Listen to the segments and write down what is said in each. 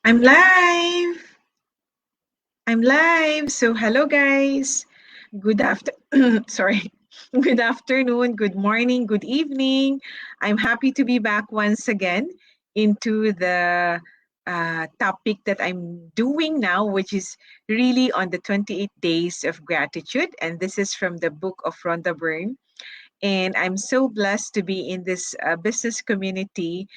I'm live. I'm live. So hello guys. Good after sorry. Good afternoon, good morning, good evening. I'm happy to be back once again into the topic that I'm doing now, which is really on the 28 days of gratitude. And this is from the book of Rhonda Byrne. And I'm so blessed to be in this business community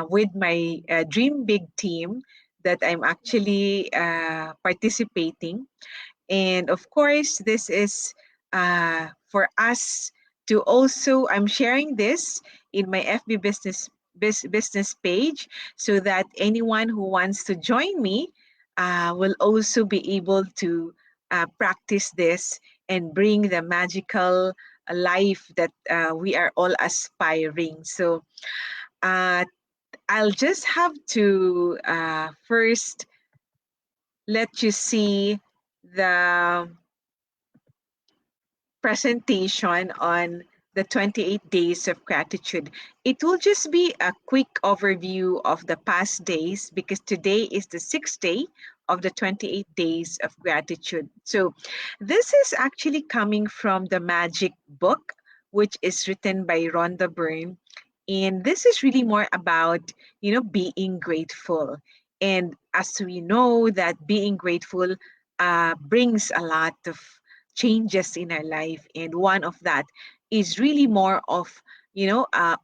with my Dream Big team that I'm actually participating. And of course, this is for us to also, I'm sharing this in my FB business page so that anyone who wants to join me will also be able to practice this and bring the magical life that we are all aspiring. So uh, I'll just have to first let you see the presentation on the 28 days of gratitude. It will just be a quick overview of the past days because today is the sixth day of the 28 days of gratitude. So this is actually coming from the Magic Book, which is written by Rhonda Byrne. And this is really more about, being grateful. And as we know that being grateful brings a lot of changes in our life, and one of that is really more of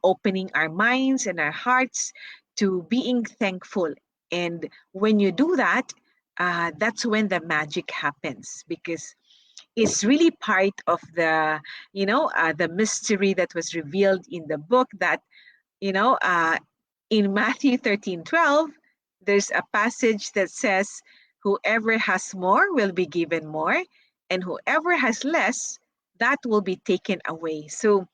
opening our minds and our hearts to being thankful. And when you do that, that's when the magic happens, because it's really part of the mystery that was revealed in the book, that you know in Matthew 13:12, there's a passage that says, whoever has more will be given more, and whoever has less, that will be taken away. So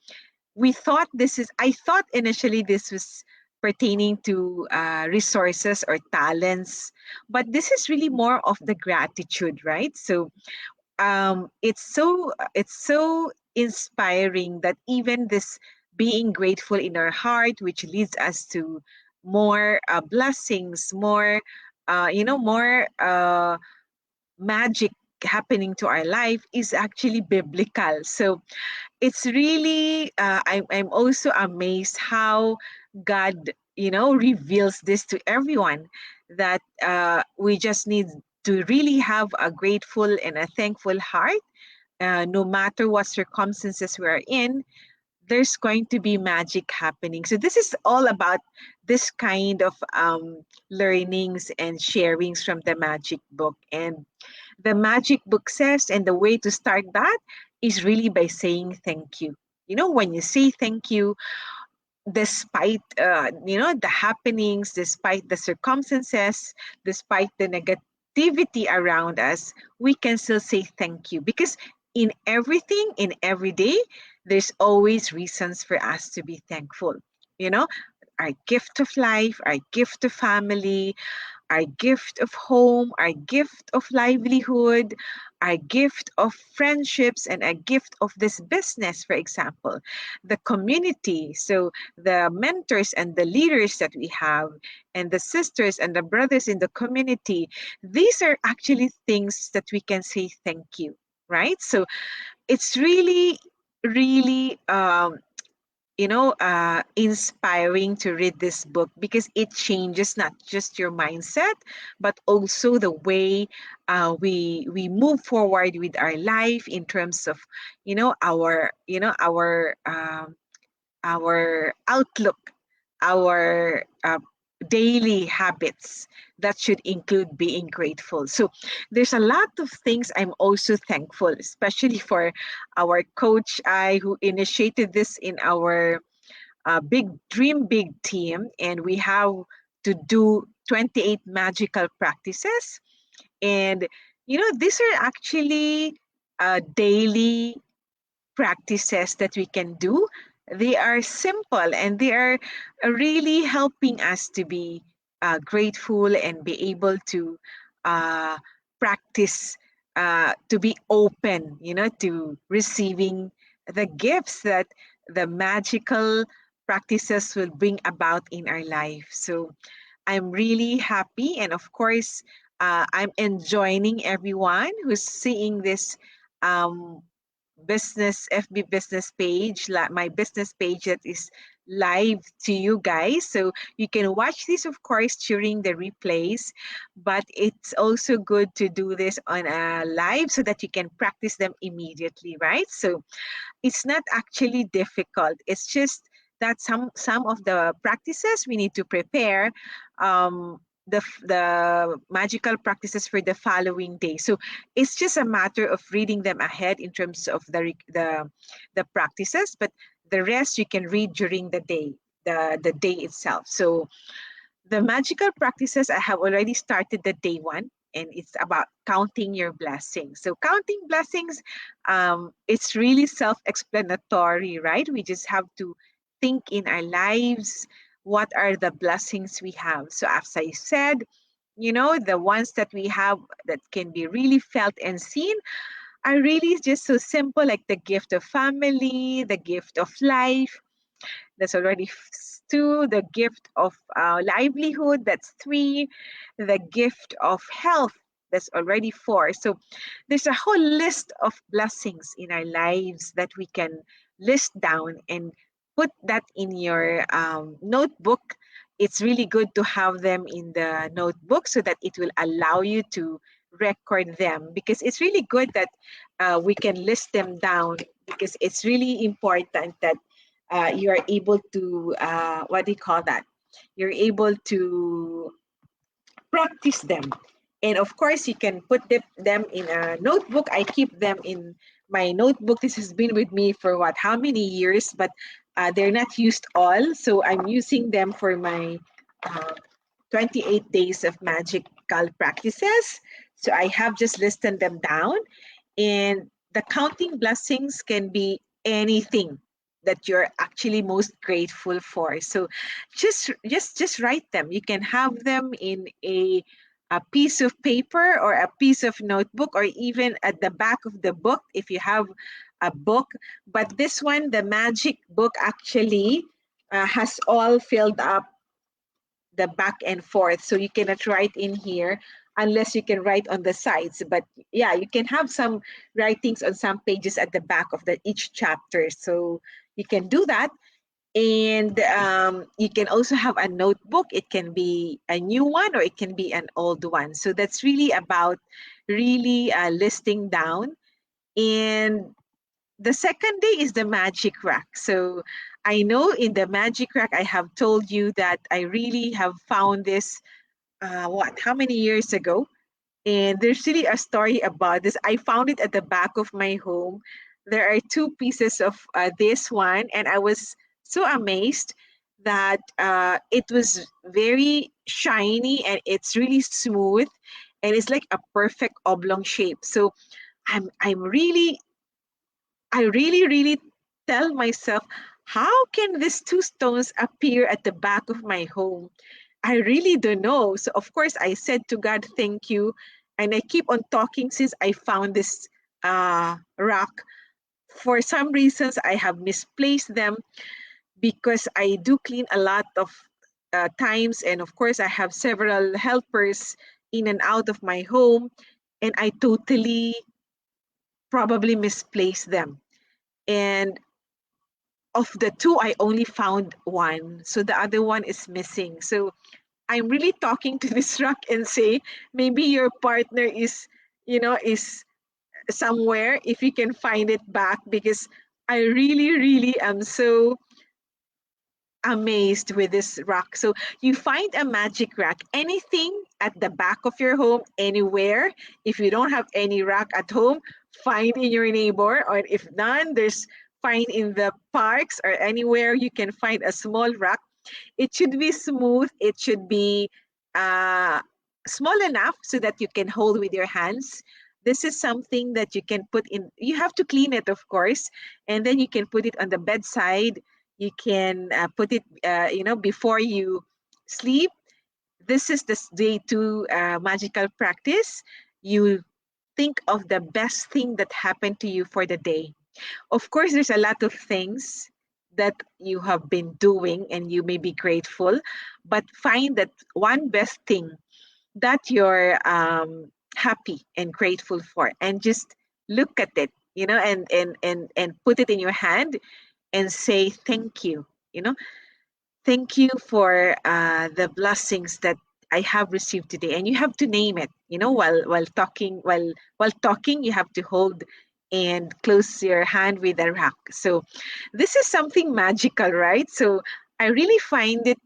I thought initially this was pertaining to resources or talents, but this is really more of the gratitude, right? So it's so inspiring that even this being grateful in our heart, which leads us to more blessings, more magic happening to our life, is actually biblical. So it's really I'm also amazed how God reveals this to everyone, that we just need to really have a grateful and a thankful heart, no matter what circumstances we are in. There's going to be magic happening. So this is all about this kind of learnings and sharings from the Magic Book. And the Magic Book says, and the way to start that is really by saying thank you. When you say thank you, despite the happenings, despite the circumstances, despite the negativity around us, we can still say thank you, because in everything, in every day, there's always reasons for us to be thankful. you know our gift of life, our gift of family, our gift of home, our gift of livelihood, our gift of friendships, and a gift of this business, for example, the community. So the mentors and the leaders that we have, and the sisters and the brothers in the community, these are actually things that we can say thank you, right? So it's really, really inspiring to read this book, because it changes not just your mindset, but also the way we move forward with our life, in terms of our outlook, our daily habits that should include being grateful. So there's a lot of things I'm also thankful, especially for our coach I, who initiated this in our big dream big team, and we have to do 28 magical practices. And these are actually daily practices that we can do. They are simple, and they are really helping us to be grateful and be able to uh, practice, to be open, to receiving the gifts that the magical practices will bring about in our life. So I'm really happy. And of course, I'm enjoining everyone who's seeing this um, business FB business page, like my business page that is live to you guys. So you can watch this, of course, during the replays, but it's also good to do this on a live so that you can practice them immediately, right? So it's not actually difficult. It's just that some of the practices we need to prepare the magical practices for the following day. So it's just a matter of reading them ahead in terms of the practices, but the rest you can read during the day, the day itself. So the magical practices, I have already started the day one, and it's about counting your blessings. So counting blessings, it's really self-explanatory, right? We just have to think in our lives, what are the blessings we have. So as I said, the ones that we have that can be really felt and seen are really just so simple, like the gift of family, the gift of life, that's already two. The gift of livelihood, that's three. The gift of health, that's already four. So there's a whole list of blessings in our lives that we can list down and put that in your notebook. It's really good to have them in the notebook so that it will allow you to record them, because it's really good that we can list them down, because it's really important that you are able to what do you call that, you're able to practice them. And of course you can put them in a notebook. I keep them in my notebook. This has been with me for what, how many years, but they're not used all, so I'm using them for my uh, 28 days of magical practices. So I have just listed them down, and the counting blessings can be anything that you're actually most grateful for. So just write them. You can have them in a piece of paper or a piece of notebook, or even at the back of the book if you have a book. But this one, the magic book, actually has all filled up the back and forth. So you cannot write in here unless you can write on the sides. But yeah, you can have some writings on some pages at the back of each chapter. So you can do that. And you can also have a notebook. It can be a new one or it can be an old one. So that's really about really listing down. And the second day is the magic rack. So I know in the magic rack, I have told you that I really have found this, how many years ago? And there's really a story about this. I found it at the back of my home. There are two pieces of this one, and I was so amazed that it was very shiny and it's really smooth, and it's like a perfect oblong shape. So I'm really I really, really tell myself, how can these two stones appear at the back of my home? I really don't know. So, of course, I said to God, thank you. And I keep on talking since I found this rock. For some reasons, I have misplaced them because I do clean a lot of times. And of course, I have several helpers in and out of my home. And I totally probably misplaced them. And of the two, I only found one. So the other one is missing. So I'm really talking to this rock and say, maybe your partner is somewhere, if you can find it back, because I really, really am so amazed with this rock. So you find a magic rock, anything at the back of your home, anywhere. If you don't have any rock at home, find in your neighbor, or if none, there's find in the parks or anywhere you can find a small rock. It should be smooth. It should be uh, small enough so that you can hold with your hands. This is something that you can put in. You have to clean it, of course, and then you can put it on the bedside. You can put it, before you sleep. This is the day two magical practice. You think of the best thing that happened to you for the day. Of course, there's a lot of things. that you have been doing and you may be grateful, but find that one best thing that you're happy and grateful for, and just look at it, and put it in your hand and say thank you. You know, thank you for the blessings that I have received today. And you have to name it, while talking, you have to hold and close your hand with a rock. So this is something magical, right? So I really find it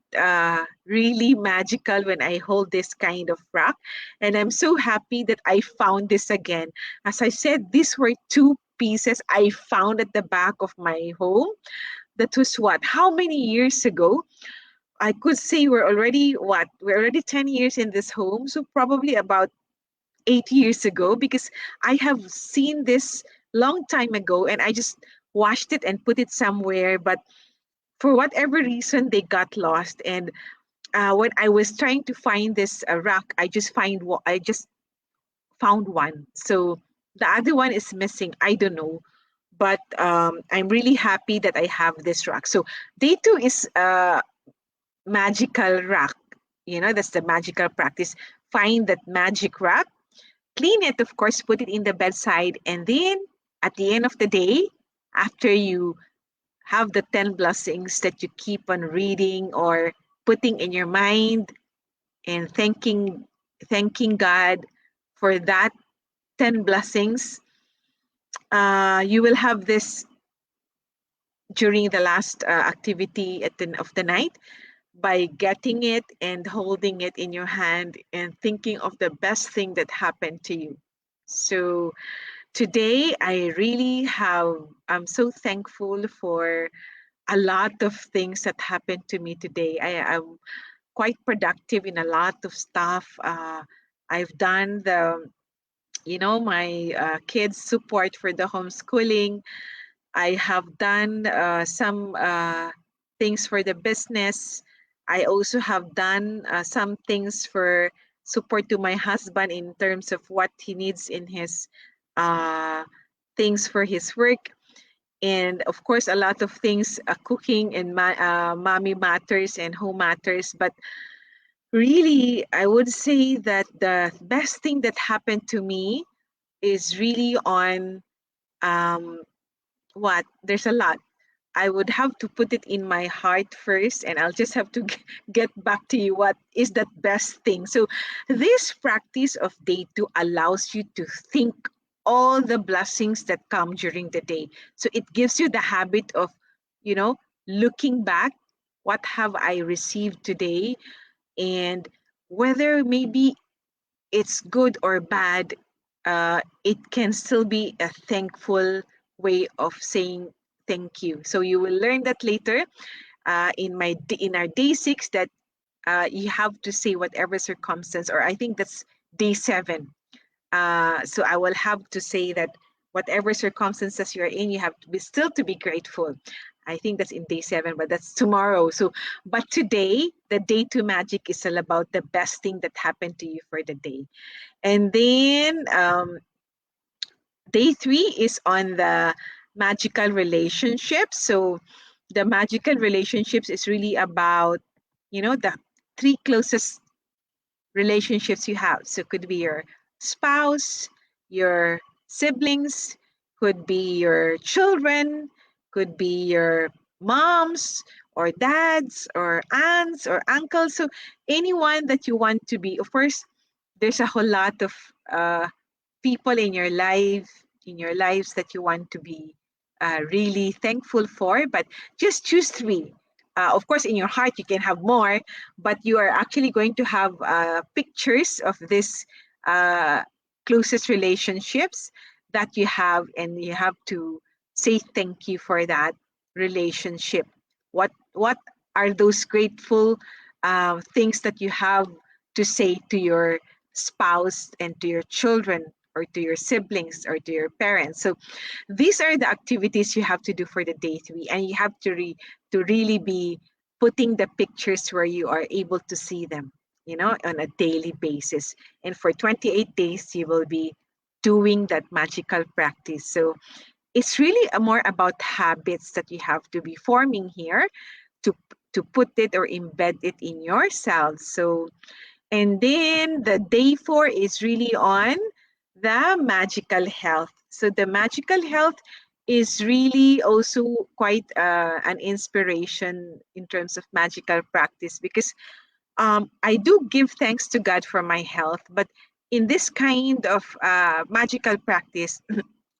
really magical when I hold this kind of rock. And I'm so happy that I found this again. As I said, these were two pieces I found at the back of my home. That was what? How many years ago? I could say we're already what? We're already 10 years in this home. So probably about 8 years ago, because I have seen this long time ago and I just washed it and put it somewhere. But for whatever reason, they got lost. And when I was trying to find this rock, I just found one. So the other one is missing. I don't know. But I'm really happy that I have this rock. So day two is magical rock. That's the magical practice. Find that magic rock, clean it, of course, put it in the bedside, and then at the end of the day, after you have the 10 blessings that you keep on reading or putting in your mind and thanking God for that 10 blessings, you will have this during the last activity of the night, by getting it and holding it in your hand and thinking of the best thing that happened to you. So today I'm so thankful for a lot of things that happened to me today. I'm quite productive in a lot of stuff. I've done my kids support for the homeschooling. I have done some things for the business. I also have done some things for support to my husband in terms of what he needs in his uh, things for his work. And of course, a lot of things, cooking and mommy matters and home matters. But really, I would say that the best thing that happened to me is really on um, there's a lot. I would have to put it in my heart first, and I'll just have to get back to you what is that best thing. So, this practice of day two allows you to think all the blessings that come during the day. So, it gives you the habit of, you know, looking back, what have I received today, and whether maybe it's good or bad, it can still be a thankful way of saying thank you. So you will learn that later in our day 6, that you have to say whatever circumstance, or I think that's day 7. So I will have to say that whatever circumstances you're in, you have to be still to be grateful. I think that's in day 7, but that's tomorrow. So, but today, the day 2 magic is all about the best thing that happened to you for the day. And then day 3 is on the magical relationships. So the magical relationships is really about, the 3 closest relationships you have. So it could be your spouse, your siblings, could be your children, could be your moms or dads or aunts or uncles. So anyone that you want to be. Of course, there's a whole lot of people in your lives that you want to be really thankful for, but just choose 3. Of course, in your heart you can have more, but you are actually going to have pictures of this uh, closest relationships that you have, and you have to say thank you for that relationship. What are those grateful things that you have to say to your spouse and to your children, or to your siblings, or to your parents? So these are the activities you have to do for the day 3, and you have to really be putting the pictures where you are able to see them, on a daily basis. And for 28 days, you will be doing that magical practice. So it's really more about habits that you have to be forming here to put it or embed it in yourselves. So, and then the day 4 is really on the magical health. So the magical health is really also quite an inspiration in terms of magical practice, because I do give thanks to God for my health, but in this kind of magical practice,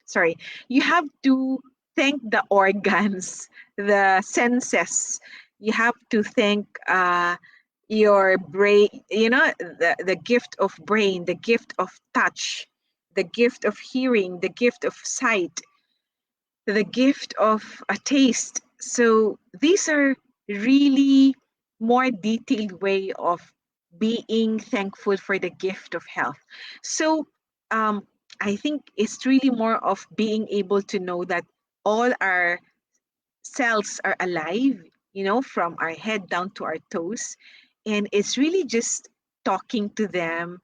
sorry, you have to thank the organs, the senses. You have to thank your brain, the gift of brain, the gift of touch, the gift of hearing, the gift of sight, the gift of a taste. So these are really more detailed way of being thankful for the gift of health. So um, I think it's really more of being able to know that all our cells are alive, from our head down to our toes. And it's really just talking to them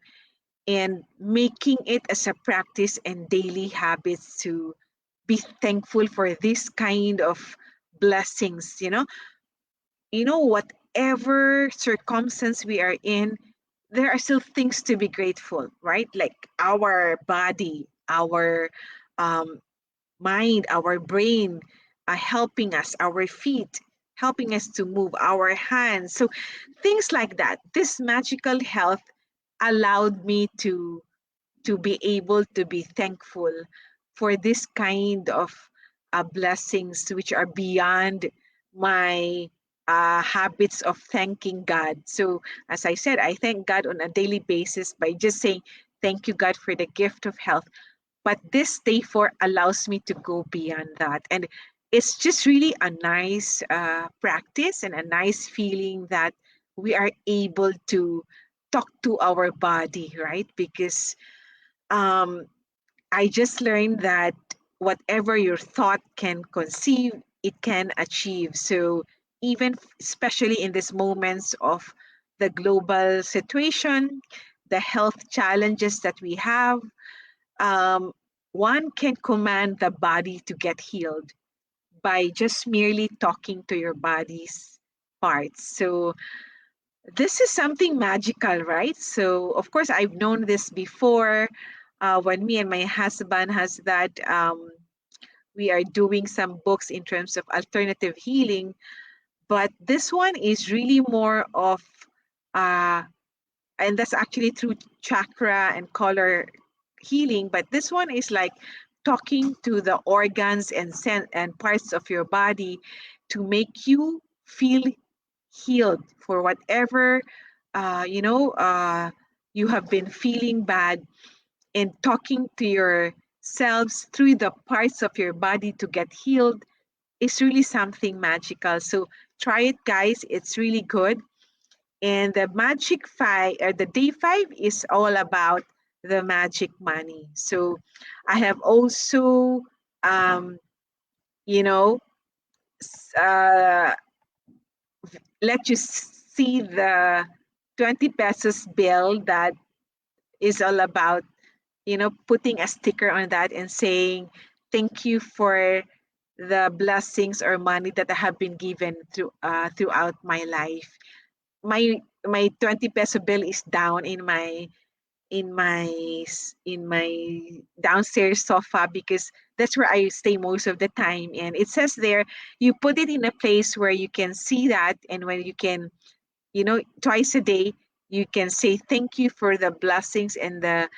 and making it as a practice and daily habits to be thankful for this kind of blessings. Whatever circumstance we are in, there are still things to be grateful, right? Like our body, our um, mind, our brain helping us, our feet helping us to move, our hands. So things like that. This magical health allowed me to be able to be thankful for this kind of blessings which are beyond my habits of thanking God. So, as I said, I thank God on a daily basis by just saying, "Thank you, God, for the gift of health." But this day 4 allows me to go beyond that. And it's just really a nice practice and a nice feeling that we are able to talk to our body, right? Because um, I just learned that whatever your thought can conceive, it can achieve. So even especially in these moments of the global situation, the health challenges that we have, um, one can command the body to get healed by just merely talking to your body's parts. So this is something magical, right? So of course I've known this before. When me and my husband has that, we are doing some books in terms of alternative healing, but this one is really more of, uh, and that's actually through chakra and color healing. But this one is like talking to the organs and and parts of your body to make you feel healed for whatever uh, you know uh, you have been feeling bad, and talking to yourselves through the parts of your body to get healed is really something magical. So try it, guys. It's really good. And the magic 5, or the day 5, is all about the magic money. So I have also um, you know uh, let you see the 20 pesos bill that is all about, putting a sticker on that and saying, thank you for the blessings or money that I have been given throughout my life. My 20 peso bill is down in my downstairs sofa, because that's where I stay most of the time. And it says there, you put it in a place where you can see that, and when you can, twice a day, you can say thank you for the blessings and the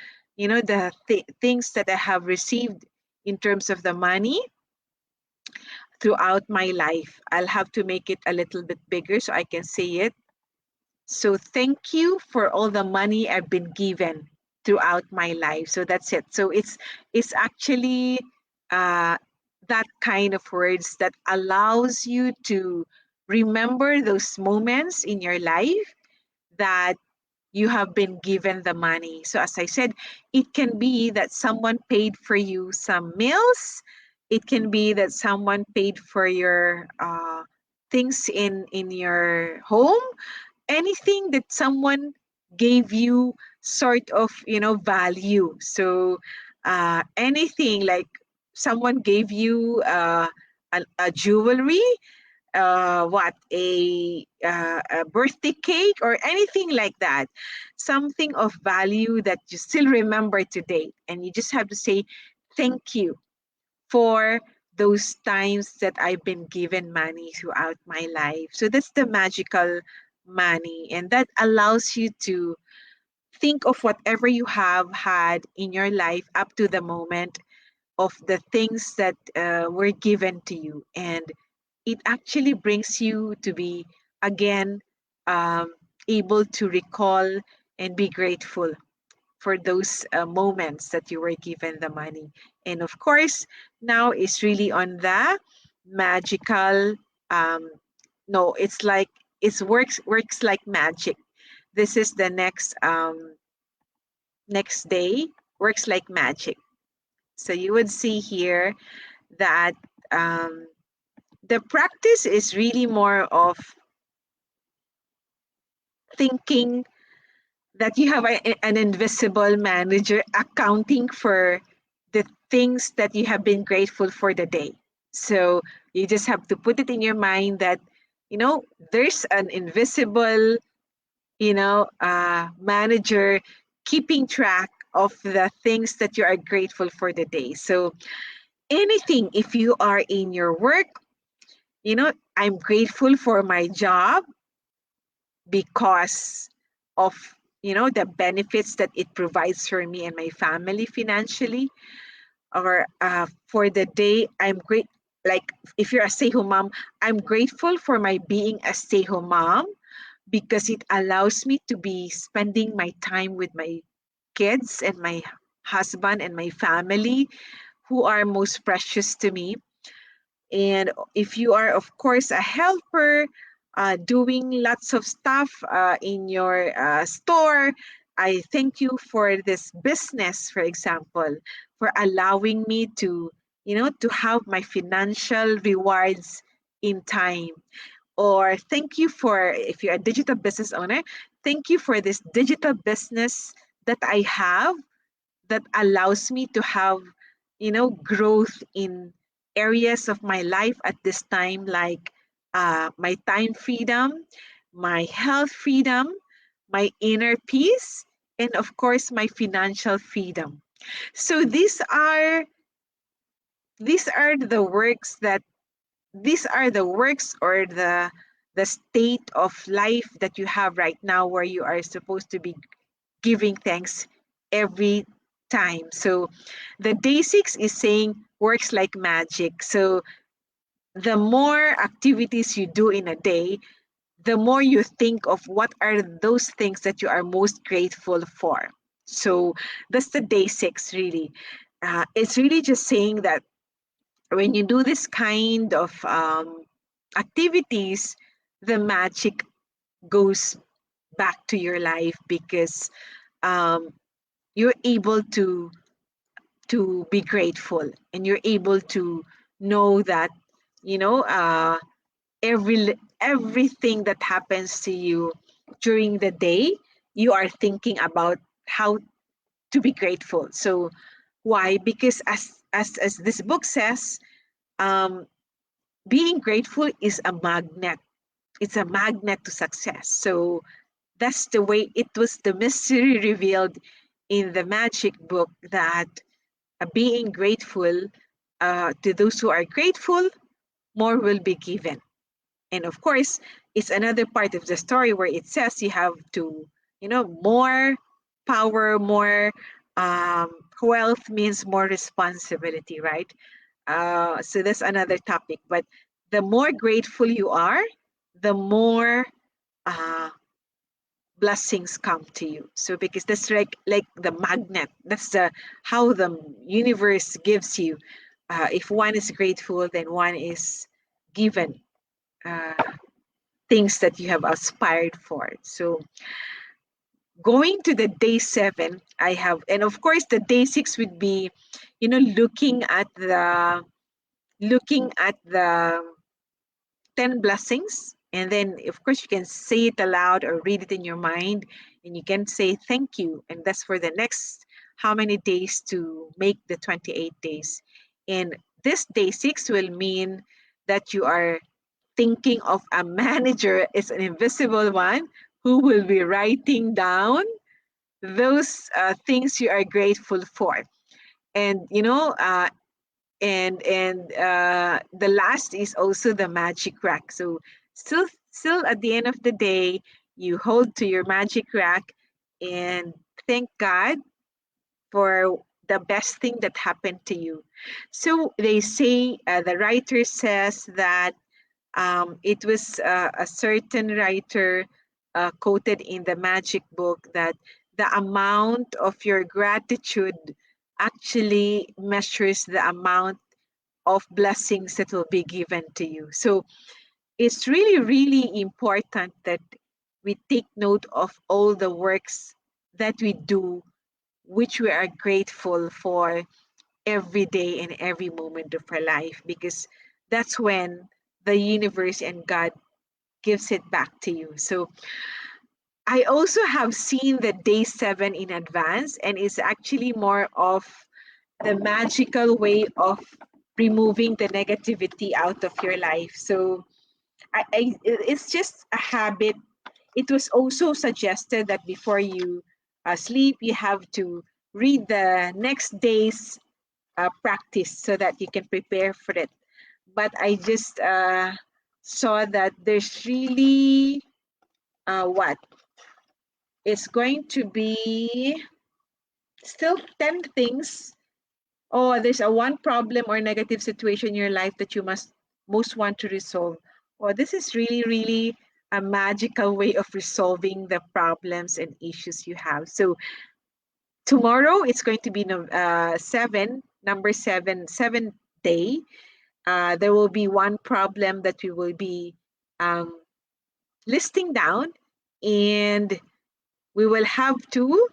things that I have received in terms of the money throughout my life. I'll have to make it a little bit bigger so I can say it. So thank you for all the money I've been given throughout my life. So that's it. So it's actually uh, that kind of words that allows you to remember those moments in your life that you have been given the money. So as I said, it can be that someone paid for you some meals. It can be that someone paid for your things in your home. Anything that someone gave you sort of, value. So anything like someone gave you a jewelry, a birthday cake or anything like that, something of value that you still remember today, and you just have to say thank you for those times that I've been given money throughout my life. So that's the magical money, and that allows you to think of whatever you have had in your life up to the moment of the things that were given to you, and it actually brings you to be again um, able to recall and be grateful for those moments that you were given the money. And of course, now it's really on the magical. Um, no, it's like it works like magic. This is the next day, works like magic. So you would see here that um, the practice is really more of thinking that you have an invisible manager accounting for the things that you have been grateful for the day. So you just have to put it in your mind that, you know, there's an invisible, manager keeping track of the things that you are grateful for the day. So anything, if you are in your work, I'm grateful for my job because of the benefits that it provides for me and my family financially, or for the day I'm great. Like if you're a stay-home mom, I'm grateful for my being a stay-home mom because it allows me to be spending my time with my kids and my husband and my family, who are most precious to me. And if you are, of course, a helper, doing lots of stuff in your store, I thank you for this business, for example, for allowing me to have my financial rewards in time. Or thank you for, if you're a digital business owner, thank you for this digital business that I have that allows me to have growth in areas of my life at this time, like my time freedom, my health freedom, my inner peace, and of course my financial freedom. So these are the works that these are the works or the state of life that you have right now, where you are supposed to be giving thanks every time. So the Day 6 is saying works like magic. So the more activities you do in a day, the more you think of what are those things that you are most grateful for. So that's the Day 6 really. It's really just saying that when you do this kind of activities, the magic goes back to your life because um, you're able to be grateful, and you're able to know that everything that happens to you during the day, you are thinking about how to be grateful. So why? Because as this book says, um, being grateful is a magnet. It's a magnet to success. So that's the way it was, the mystery revealed in the magic book, that being grateful, to those who are grateful, more will be given. And of course, it's another part of the story where it says you have to, more power, more um, wealth means more responsibility, right? So that's another topic. But the more grateful you are, the more uh, blessings come to you. So because that's like the magnet. That's the how the universe gives you. If one is grateful, then one is given uh, things that you have aspired for. So going to the Day 7, I have, and of course the Day 6 would be, looking at the 10 blessings. And then, of course, you can say it aloud or read it in your mind, and you can say thank you. And that's for the next how many days to make the 28 days. And this day 6 will mean that you are thinking of a manager as an invisible one who will be writing down those things you are grateful for. And the last is also the magic rack. So still at the end of the day, you hold to your magic rack and thank God for the best thing that happened to you. So they say, the writer says that it was a certain writer quoted in the magic book that the amount of your gratitude actually measures the amount of blessings that will be given to you. So it's really, really important that we take note of all the works that we do, which we are grateful for every day and every moment of our life, because that's when the universe and God gives it back to you. So I also have seen the day 7 in advance, and it's actually more of the magical way of removing the negativity out of your life. So it's just a habit. It was also suggested that before you sleep, you have to read the next day's practice so that you can prepare for it. But I just saw that there's really what? It's going to be still 10 things. Oh, there's a one problem or negative situation in your life that you must most want to resolve. Oh, this is really, really a magical way of resolving the problems and issues you have. So tomorrow it's going to be number seventh day. There will be one problem that we will be um, listing down, and we will have to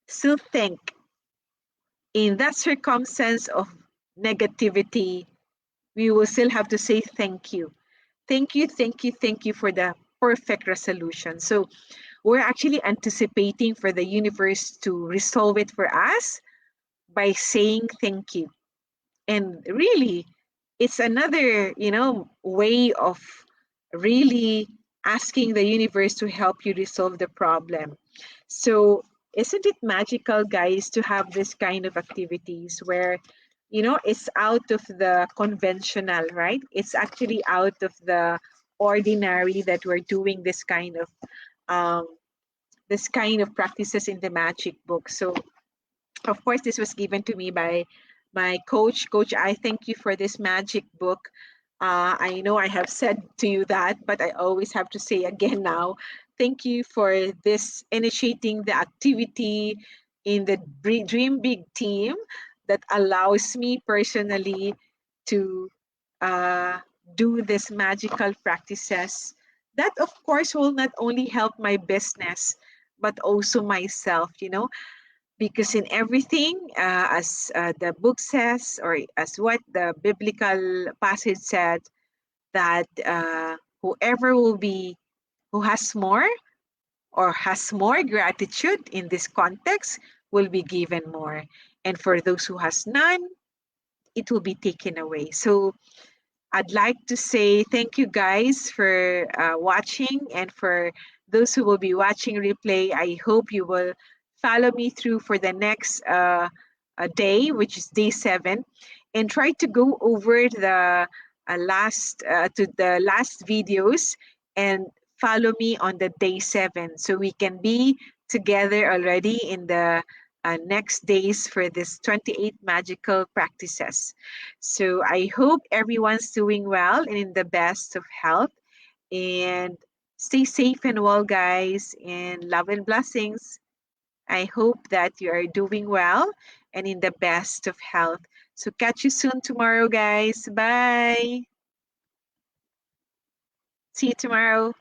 still think in that circumstance of negativity. We will still have to say thank you. Thank you, thank you, thank you for the perfect resolution. So we're actually anticipating for the universe to resolve it for us by saying thank you. And really, it's another, way of really asking the universe to help you resolve the problem. So isn't it magical, guys, to have this kind of activities where it's out of the conventional, right? It's actually out of the ordinary that we're doing um, this kind of practices in the magic book. So of course, this was given to me by my coach. Coach, I thank you for this magic book. I know I have said to you that, but I always have to say again now. Thank you for this initiating the activity in the Dream Big team that allows me personally to uh, do this magical practices that, of course, will not only help my business, but also myself, because in everything, as the book says, or as what the biblical passage said, that whoever who has more or has more gratitude in this context will be given more. And for those who has none, it will be taken away. So I'd like to say thank you guys for watching, and for those who will be watching replay, I hope you will follow me through for the next day, which is day 7, and try to go over the last videos and follow me on the day 7 so we can be together already in the next days for this 28 magical practices. So I hope everyone's doing well and in the best of health. And stay safe and well, guys, and love and blessings. I hope that you are doing well and in the best of health. So catch you soon tomorrow, guys. Bye. See you tomorrow.